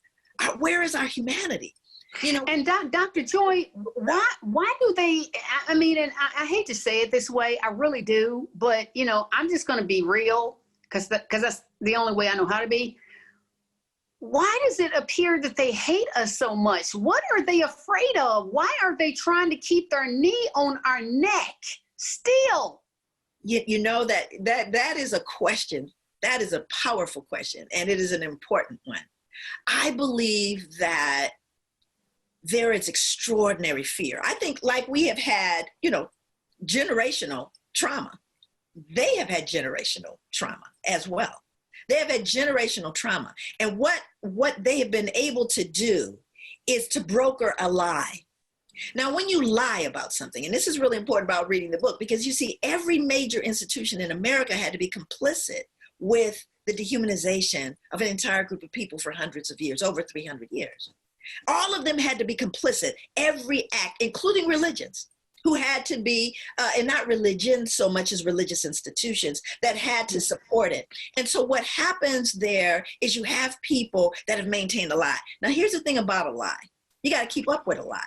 C: Where is our humanity?
B: And Dr. Joy, why do they, I mean, and I hate to say it this way, I really do, but I'm just going to be real because that's the only way I know how to be. Why does it appear that they hate us so much? What are they afraid of? Why are they trying to keep their knee on our neck still? That is a question. That is a powerful question, and it is an important one. I believe that there is extraordinary fear. I think like we have had, generational trauma. They have had generational trauma as well. They have had generational trauma. And what they have been able to do is to broker a lie. Now, when you lie about something, and this is really important about reading the book, because you see every major institution in America had to be complicit with the dehumanization of an entire group of people for hundreds of years, over 300 years. All of them had to be complicit, every act, including religions.
C: who had to be, and not religion so much as religious institutions that had to support it. And so what happens there is you have people that have maintained a lie. Now, here's the thing about a lie. You got to keep up with a lie.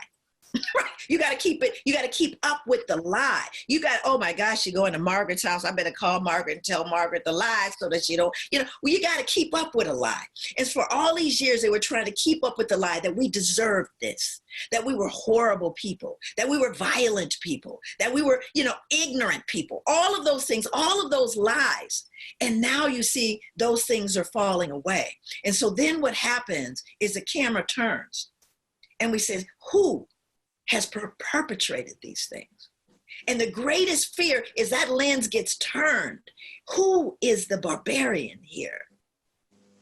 C: Right? You got to keep it. You got to keep up with the lie. You got, oh my gosh, you go into Margaret's house. I better call Margaret and tell Margaret the lie so that you don't, well, you got to keep up with a lie. And for all these years, they were trying to keep up with the lie that we deserved this, that we were horrible people, that we were violent people, that we were, ignorant people, all of those things, all of those lies. And now you see those things are falling away. And so then what happens is the camera turns and we say, who has perpetrated these things? And the greatest fear is that lens gets turned. Who is the barbarian here?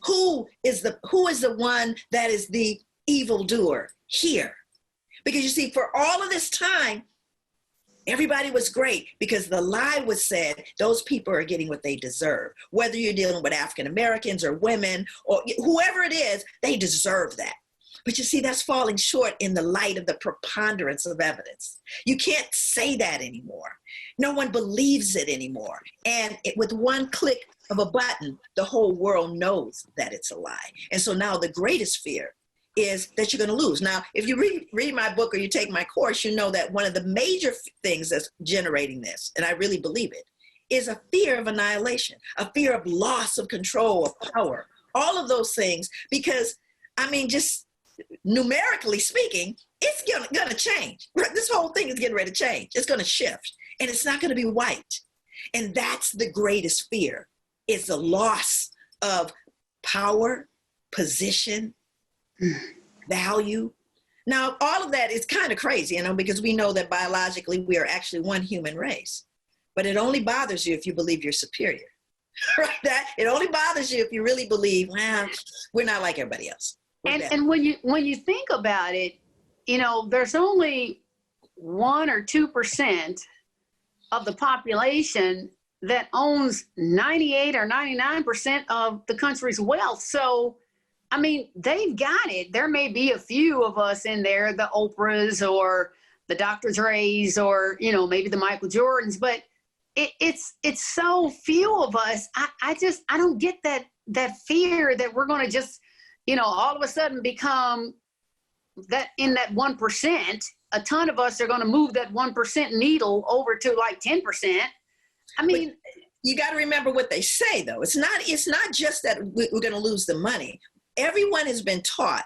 C: Who is the one that is the evildoer here? Because you see, for all of this time, everybody was great because the lie was said, those people are getting what they deserve. Whether you're dealing with African Americans or women or whoever it is, they deserve that. But you see, that's falling short in the light of the preponderance of evidence. You can't say that anymore. No one believes it anymore. And with one click of a button, the whole world knows that it's a lie. And so now the greatest fear is that you're going to lose. Now, if you read my book or you take my course, you know that one of the major things that's generating this, and I really believe it, is a fear of annihilation, a fear of loss of control, of power, all of those things. Because, just numerically speaking, it's going to change. This whole thing is getting ready to change. It's going to shift, and it's not going to be white. And that's the greatest fear, is the loss of power, position, value. Now, all of that is kind of crazy, because we know that biologically we are actually one human race, but it only bothers you if you believe you're superior. Right? It only bothers you if you really believe, well, we're not like everybody else.
B: And when you think about it, there's only 1 or 2% of the population that owns 98 or 99% of the country's wealth. So, they've got it. There may be a few of us in there, the Oprahs or the Dr. Dre's or, maybe the Michael Jordans, but it's so few of us. I don't get that fear that we're going to just, all of a sudden become that in that 1%, a ton of us are going to move that 1% needle over to like 10%. But
C: you got to remember what they say, though. It's not just that we're going to lose the money. Everyone has been taught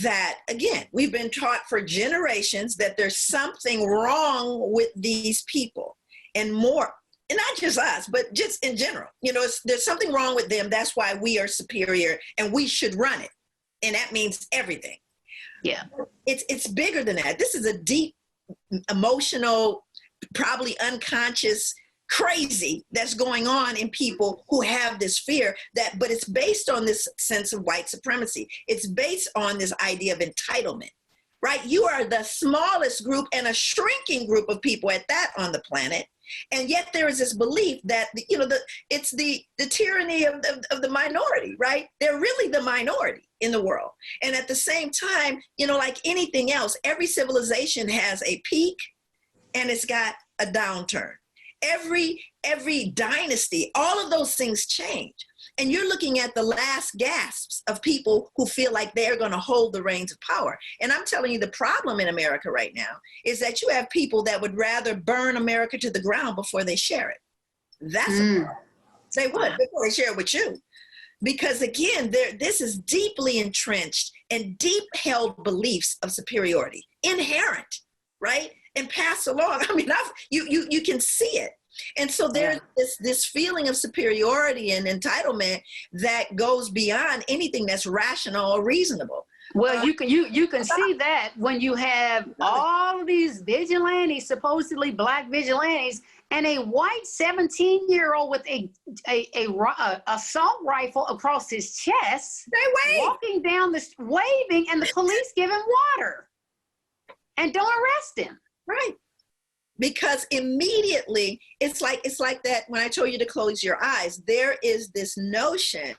C: that, again, we've been taught for generations that there's something wrong with these people and more. And not just us, but just in general. There's something wrong with them. That's why we are superior and we should run it. And that means everything.
B: Yeah.
C: It's bigger than that. This is a deep, emotional, probably unconscious crazy that's going on in people who have this fear but it's based on this sense of white supremacy. It's based on this idea of entitlement, right? You are the smallest group and a shrinking group of people at that on the planet. And yet there is this belief that, it's the tyranny of the minority, right? They're really the minority in the world. And at the same time, like anything else, every civilization has a peak and it's got a downturn. Every dynasty, all of those things change. And you're looking at the last gasps of people who feel like they're going to hold the reins of power. And I'm telling you, the problem in America right now is that you have people that would rather burn America to the ground before they share it. That's a problem. They would before they share it with you. Because again, this is deeply entrenched and deep held beliefs of superiority, inherent, right? And passed along. You can see it. And so there's this feeling of superiority and entitlement that goes beyond anything that's rational or reasonable.
B: Well, you can see that when you have all of these vigilantes, supposedly black vigilantes, and a white 17-year-old with a assault rifle across his chest, walking down the waving, and the police give him water and don't arrest him.
C: Right. Because immediately it's like that when I told you to close your eyes, there is this notion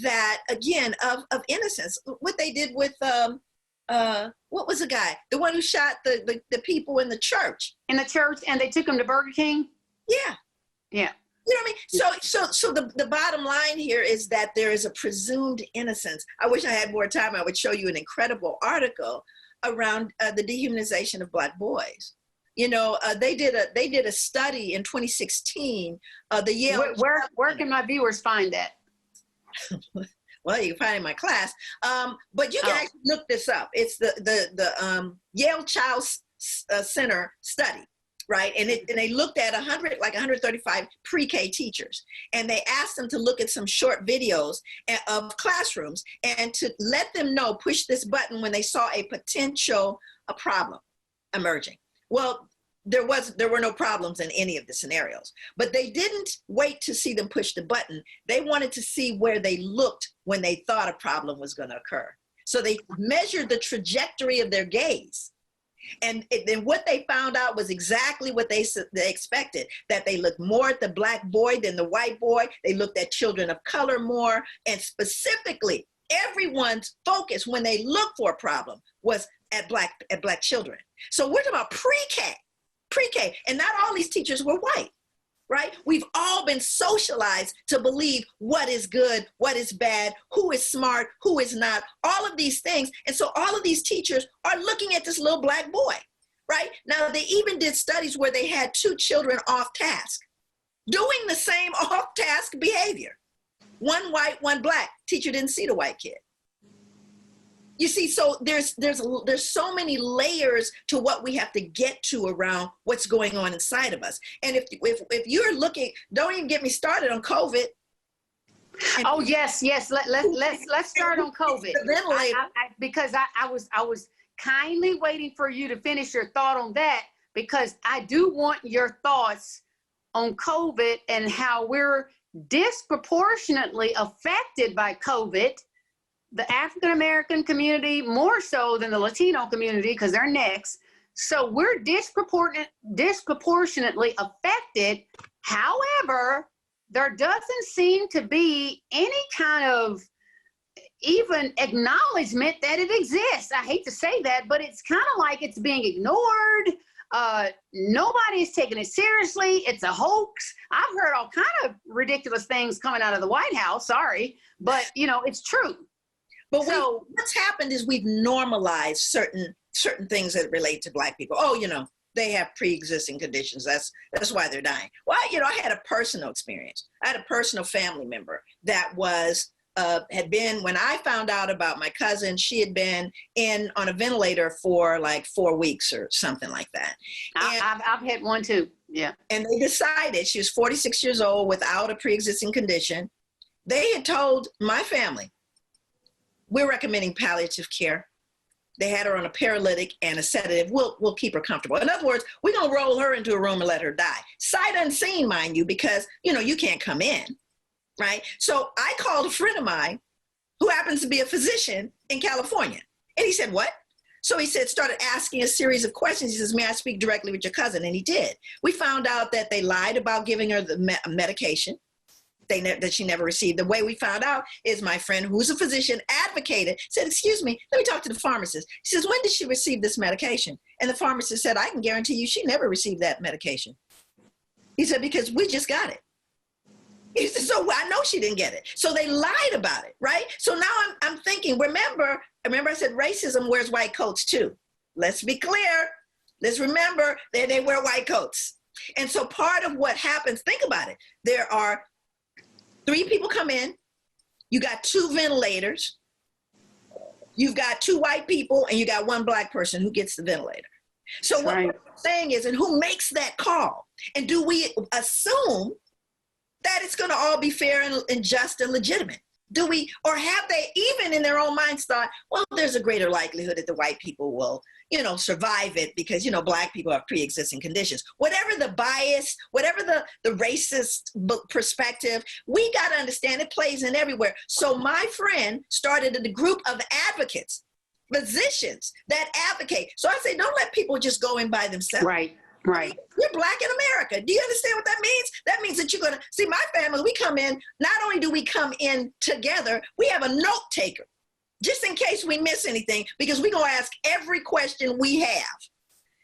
C: that, again, of innocence. What they did with what was the guy? The one who shot the people in the church.
B: In the church, and they took him to Burger King?
C: Yeah.
B: Yeah.
C: You know what I mean? So the bottom line here is that there is a presumed innocence. I wish I had more time. I would show you an incredible article around the dehumanization of Black boys. You know, they did a study in 2016. The Yale.
B: Where can my viewers find that?
C: Well, you can find it in my class. But you can actually look this up. It's the Yale Child Center study. Right, and they looked at 135 pre-K teachers, and they asked them to look at some short videos of classrooms and to let them know, push this button when they saw a potential problem emerging. Well, there were no problems in any of the scenarios, but they didn't wait to see them push the button. They wanted to see where they looked when they thought a problem was going to occur. So they measured the trajectory of their gaze. And then what they found out was exactly what they expected, that they looked more at the Black boy than the white boy. They looked at children of color more. And specifically, everyone's focus when they looked for a problem was at Black children. So we're talking about pre-K. And not all these teachers were white, right? We've all been socialized to believe what is good, what is bad, who is smart, who is not, all of these things. And so all of these teachers are looking at this little Black boy, right? Now, they even did studies where they had 2 children off task, doing the same off task behavior. One white, one Black. Teacher didn't see the white kid. You see, so there's so many layers to what we have to get to around what's going on inside of us. And if you're looking, don't even get me started on COVID.
B: Oh yes. Let's start on COVID. Because I was kindly waiting for you to finish your thought on that, because I do want your thoughts on COVID and how we're disproportionately affected by COVID. The African-American community more so than the Latino community, because they're next. So we're disproportionately affected. However, there doesn't seem to be any kind of even acknowledgement that it exists. I hate to say that, but it's kind of like it's being ignored. Nobody is taking it seriously. It's a hoax. I've heard all kind of ridiculous things coming out of the White House. Sorry, but it's true.
C: But what's happened is we've normalized certain things that relate to Black people. Oh, they have pre-existing conditions. That's why they're dying. Well, I had a personal experience. I had a personal family member that had been, when I found out about my cousin, she had been on a ventilator for like 4 weeks or something like that.
B: I've had one too. Yeah. And
C: they decided, she was 46 years old without a pre-existing condition. They had told my family, we're recommending palliative care. They had her on a paralytic and a sedative. We'll keep her comfortable. In other words, we're going to roll her into a room and let her die. Sight unseen, mind you, because, you can't come in, right? So I called a friend of mine who happens to be a physician in California. And he said, what? So he started asking a series of questions. He says, may I speak directly with your cousin? And he did. We found out that they lied about giving her the medication that she never received. The way we found out is my friend, who's a physician, advocated, said, excuse me, let me talk to the pharmacist. He says, when did she receive this medication? And the pharmacist said, I can guarantee you she never received that medication. He said, because we just got it. He said, so I know she didn't get it. So they lied about it, right? So now I'm thinking, remember I said racism wears white coats too. Let's be clear. Let's remember that they wear white coats. And so part of what happens, think about it. There are 3 people come in, you got 2 ventilators, you've got 2 white people, and you got 1 Black person who gets the ventilator. So what I'm saying is, and who makes that call? And do we assume that it's going to all be fair and just and legitimate? Do we, or have they even in their own minds thought, well, there's a greater likelihood that the white people will, survive it because, Black people have pre-existing conditions. Whatever the bias, whatever the racist perspective, we got to understand it plays in everywhere. So my friend started a group of advocates, physicians that advocate. So I say, don't let people just go in by themselves.
B: Right.
C: You're Black in America. Do you understand what that means? That means that you're going to see my family. We come in, not only do we come in together, we have a note taker. just in case we miss anything, because we're going to ask every question we have.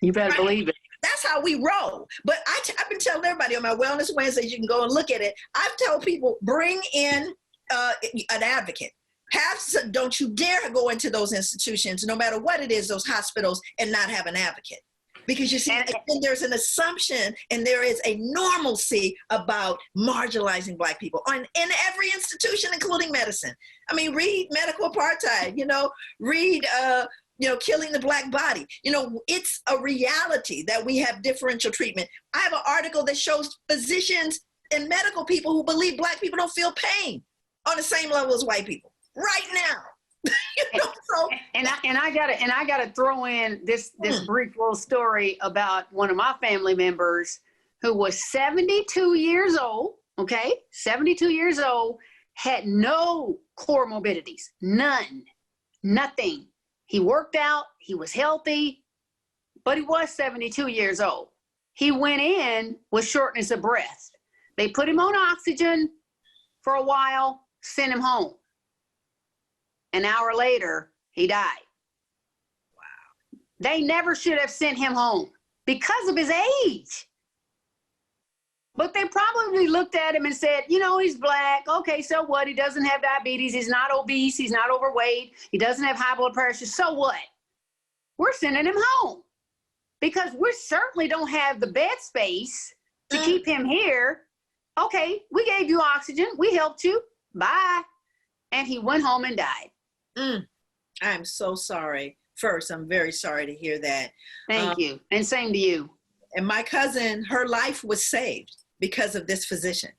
B: You better
C: Right?
B: believe it.
C: That's how we roll. But I've been telling everybody on my Wellness Wednesdays, you can go and look at it. I've told people, bring in an advocate. Don't you dare go into those institutions, no matter what it is, those hospitals, and not have an advocate. Because you see, again, there's an assumption and there is a normalcy about marginalizing Black people in every institution, including medicine. I mean, read Medical Apartheid, read, Killing the Black Body. It's a reality that we have differential treatment. I have an article that shows physicians and medical people who believe Black people don't feel pain on the same level as white people right now. So,
B: and I gotta throw in this brief little story about one of my family members who was 72 years old. Okay, 72 years old, had no comorbidities, nothing. He worked out, he was healthy, but he was 72 years old. He went in with shortness of breath. They put him on oxygen for a while, sent him home. An hour later, he died. Wow. They never should have sent him home because of his age. But they probably looked at him and said, he's Black. Okay, so what? He doesn't have diabetes. He's not obese. He's not overweight. He doesn't have high blood pressure. So what? We're sending him home because we certainly don't have the bed space to keep him here. Okay, we gave you oxygen. We helped you. Bye. And he went home and died.
C: I'm so sorry. First, I'm very sorry to hear that.
B: Thank you. And same to you.
C: And my cousin, her life was saved because of this physician.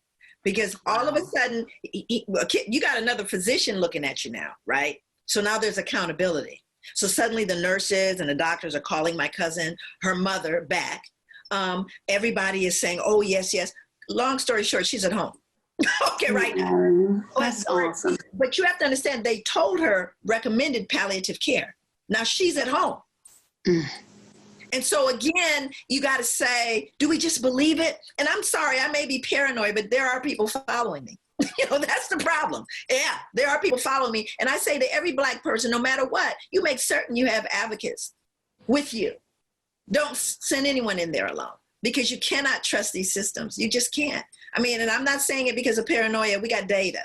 C: Because all of a sudden, you got another physician looking at you now, right? So now there's accountability. So suddenly the nurses and the doctors are calling my cousin, her mother, back. Everybody is saying, oh, yes. Long story short, she's at home. Okay, right now.
B: That's awesome.
C: But you have to understand, they told her recommended palliative care. Now she's at home. And so again, you got to say, do we just believe it? And I'm sorry, I may be paranoid, but there are people following me. That's the problem. Yeah, there are people following me. And I say to every Black person, no matter what, you make certain you have advocates with you. Don't send anyone in there alone because you cannot trust these systems. You just can't. I mean, and I'm not saying it because of paranoia. We got data.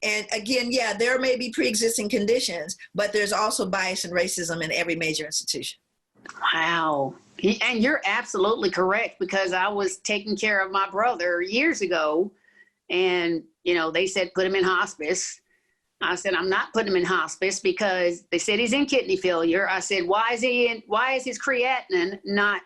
C: And again, yeah, there may be pre-existing conditions, but there's also bias and racism in every major institution.
B: Wow. And you're absolutely correct, because I was taking care of my brother years ago and, they said, put him in hospice. I said, I'm not putting him in hospice because they said he's in kidney failure. I said, why is his creatinine not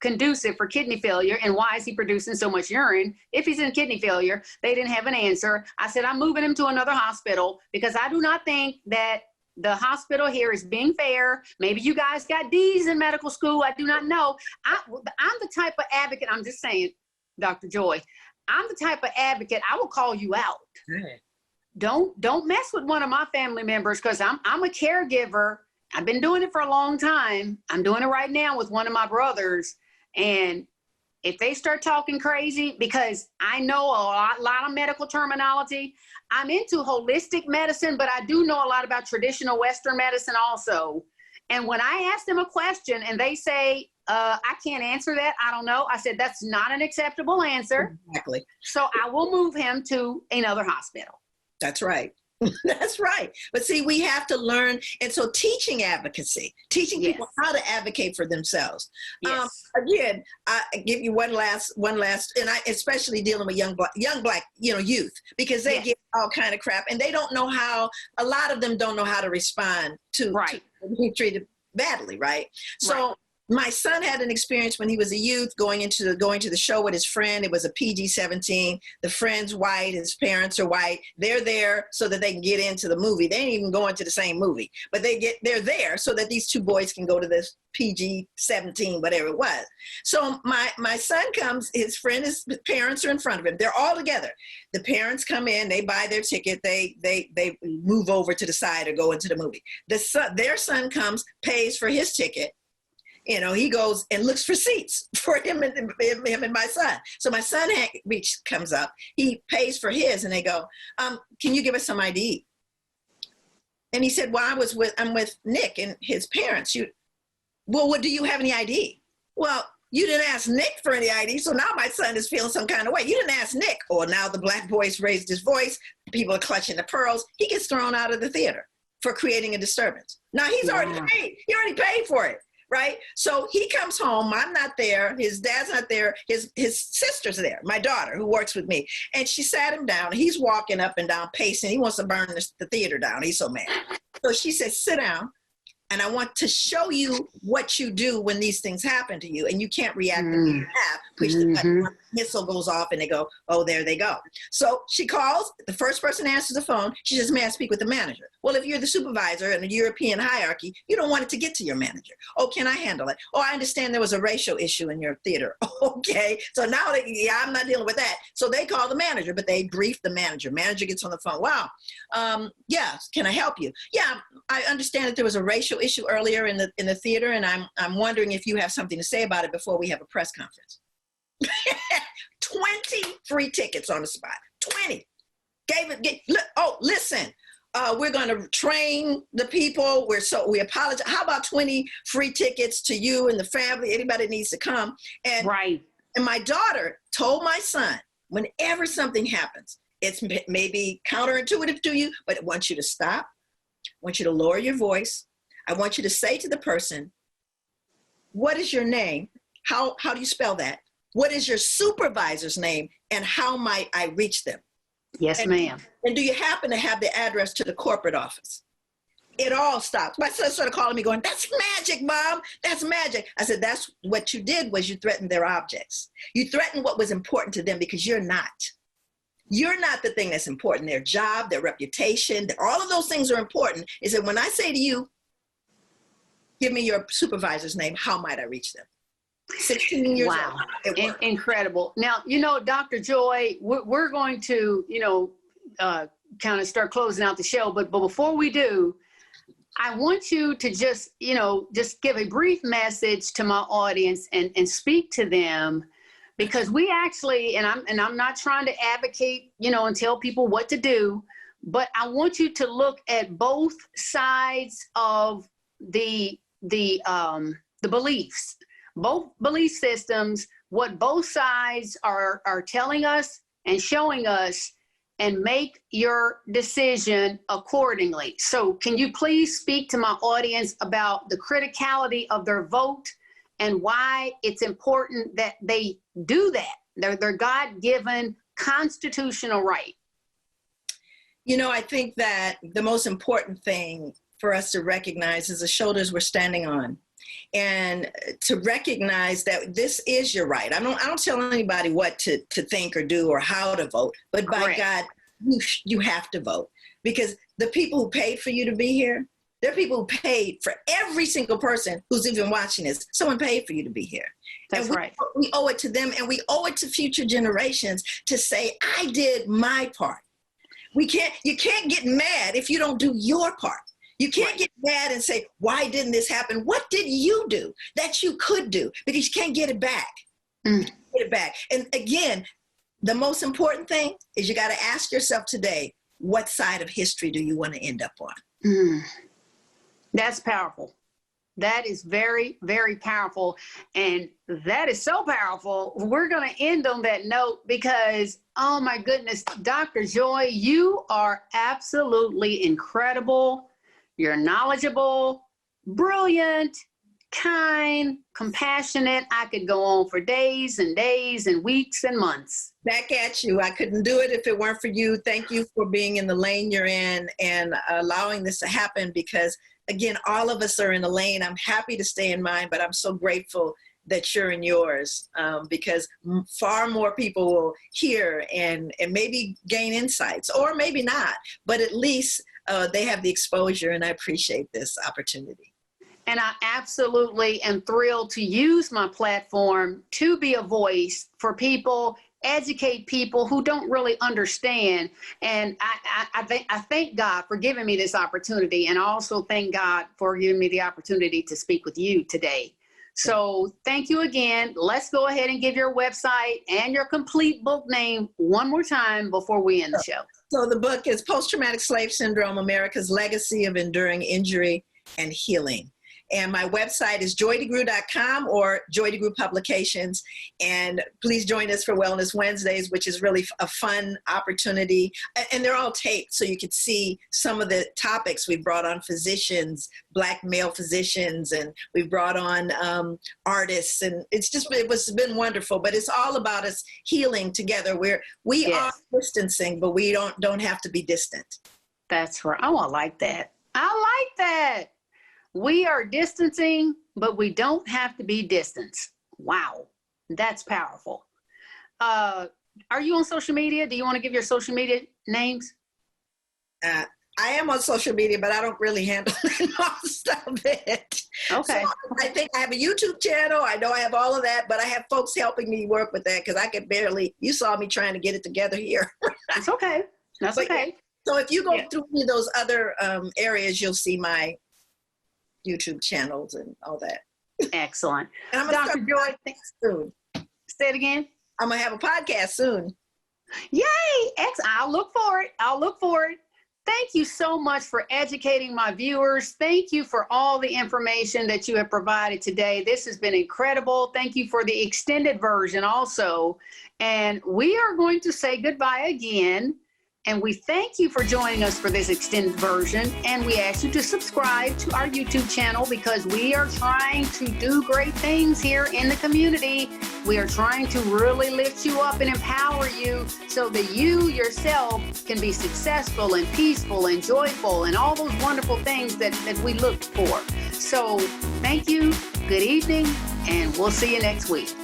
B: conducive for kidney failure? And why is he producing so much urine if he's in kidney failure? They didn't have an answer. I said, I'm moving him to another hospital because I do not think that the hospital here is being fair. Maybe you guys got D's in medical school. I do not know. I'm the type of advocate. I'm just saying, Dr. Joy, I'm the type of advocate. I will call you out.
C: Right.
B: Don't mess with one of my family members because I'm a caregiver. I've been doing it for a long time. I'm doing it right now with one of my brothers. And if they start talking crazy, because I know a lot of medical terminology, I'm into holistic medicine, but I do know a lot about traditional Western medicine also. And when I ask them a question and they say, I can't answer that, I don't know, I said, that's not an acceptable answer.
C: Exactly.
B: So I will move him to another hospital.
C: That's right. That's right. But see, we have to learn. And so teaching advocacy, teaching people how to advocate for themselves.
B: Yes.
C: Again, I give you one last, and I especially dealing with young black, youth, because they get all kind of crap and they don't know how, a lot of them don't know how to respond to being treated badly. Right. So my son had an experience when he was a youth going to the show with his friend. It was a PG-17. The friend's white, his parents are white. They're there so that they can get into the movie. They ain't even going to the same movie, but they're there so that these two boys can go to this PG-17, whatever it was. So my son comes, his parents are in front of him. They're all together. The parents come in, they buy their ticket, they move over to the side or go into the movie. Their son comes, pays for his ticket. He goes and looks for seats for him and my son. So my son comes up, he pays for his, and they go, can you give us some ID? And he said, well, I'm with Nick and his parents. Well, do you have any ID? Well, you didn't ask Nick for any ID, so now my son is feeling some kind of way. You didn't ask Nick. Or now the black boy's raised his voice. People are clutching the pearls. He gets thrown out of the theater for creating a disturbance. Now he's already paid. He already paid for it, right? So he comes home. I'm not there. His dad's not there. His sister's there, my daughter, who works with me. And she sat him down. He's walking up and down, pacing. He wants to burn the theater down. He's so mad. So she said, sit down. And I want to show you what you do when these things happen to you. And you can't react when you have. Push the button, missile goes off, and they go, oh, there they go. So she calls. The first person answers the phone. She says, may I speak with the manager? Well, if you're the supervisor in a European hierarchy, you don't want it to get to your manager. Oh, can I handle it? Oh, I understand there was a racial issue in your theater. Okay. So now, I'm not dealing with that. So they call the manager, but they brief the manager. Manager gets on the phone. Wow. Yeah. Can I help you? Yeah. I understand that there was a racial issue earlier in the theater, and I'm wondering if you have something to say about it before we have a press conference. 20 free tickets on the spot. 20. Listen, we're going to train the people. We apologize. How about 20 free tickets to you and the family? Anybody needs to come. And my daughter told my son, whenever something happens, it's maybe counterintuitive to you, but I want you to stop. I want you to lower your voice. I want you to say to the person, what is your name? How do you spell that? What is your supervisor's name, and how might I reach them?
B: Yes, ma'am.
C: And do you happen to have the address to the corporate office? It all stopped. My son started calling me going, that's magic, Mom. That's magic. I said, that's what you did, was you threatened their objects. You threatened what was important to them, because you're not. You're not the thing that's important. Their job, their reputation, all of those things are important. Is that when I say to you, give me your supervisor's name, how might I reach them? 16 years old.
B: Incredible. Now, Dr. Joy, we're going to, kind of start closing out the show. But before we do, I want you to just give a brief message to my audience and speak to them, because we actually, and I'm not trying to advocate, and tell people what to do, but I want you to look at both sides of the beliefs. Both belief systems, what both sides are telling us and showing us, and make your decision accordingly. So can you please speak to my audience about the criticality of their vote and why it's important that they do that, their God-given constitutional right?
C: I think that the most important thing for us to recognize is the shoulders we're standing on. And to recognize that this is your right. I don't tell anybody what to think or do or how to vote, but by God, you have to vote, because the people who paid for you to be here, there are people who paid for every single person who's even watching this. Someone paid for you to be here.
B: That's right.
C: We owe it to them, and we owe it to future generations to say, I did my part. You can't get mad if you don't do your part. You can't get mad and say, why didn't this happen? What did you do that you could do? Because you can't get it back. Get it back. And again, the most important thing is you got to ask yourself today, what side of history do you want to end up on?
B: That's powerful. That is very, very powerful. And that is so powerful. We're going to end on that note, because, oh my goodness, Dr. Joy, you are absolutely incredible. You're knowledgeable, brilliant, kind, compassionate. I could go on for days and days and weeks and months.
C: Back at you. I couldn't do it if it weren't for you. Thank you for being in the lane you're in and allowing this to happen, because, again, all of us are in a lane. I'm happy to stay in mine, but I'm so grateful that you're in yours, because far more people will hear and maybe gain insights, or maybe not, but at least they have the exposure, and I appreciate this opportunity.
B: And I absolutely am thrilled to use my platform to be a voice for people, educate people who don't really understand. And I thank God for giving me this opportunity, and I also thank God for giving me the opportunity to speak with you today. So thank you again. Let's go ahead and give your website and your complete book name one more time before we end the show.
C: So the book is Post-Traumatic Slave Syndrome, America's Legacy of Enduring Injury and Healing. And my website is joydegruy.com or Joy DeGruy Publications. And please join us for Wellness Wednesdays, which is really a fun opportunity. And they're all taped, so you could see some of the topics. We've brought on physicians, Black male physicians, and we've brought on artists. And it's been wonderful. But it's all about us healing together. We are distancing, but we don't have to be distant.
B: That's right. Oh, I like that. I like that. We are distancing, but we don't have to be distant. Wow, that's powerful. Are you on social media? Do you want to give your social media names?
C: I am on social media, but I don't really handle most of it.
B: Okay.
C: So I think I have a YouTube channel. I know I have all of that, but I have folks helping me work with that because I could barely, you saw me trying to get it together here.
B: It's okay. That's okay.
C: So if you go through any of those other areas, you'll see my YouTube channels and all that.
B: Excellent.
C: And I'm
B: Dr. Joy,
C: soon.
B: Say it again.
C: I'm going to have a podcast soon.
B: Yay! I'll look for it. I'll look for it. Thank you so much for educating my viewers. Thank you for all the information that you have provided today. This has been incredible. Thank you for the extended version also. And we are going to say goodbye again. And we thank you for joining us for this extended version. And we ask you to subscribe to our YouTube channel because we are trying to do great things here in the community. We are trying to really lift you up and empower you so that you yourself can be successful and peaceful and joyful and all those wonderful things that we look for. So thank you. Good evening. And we'll see you next week.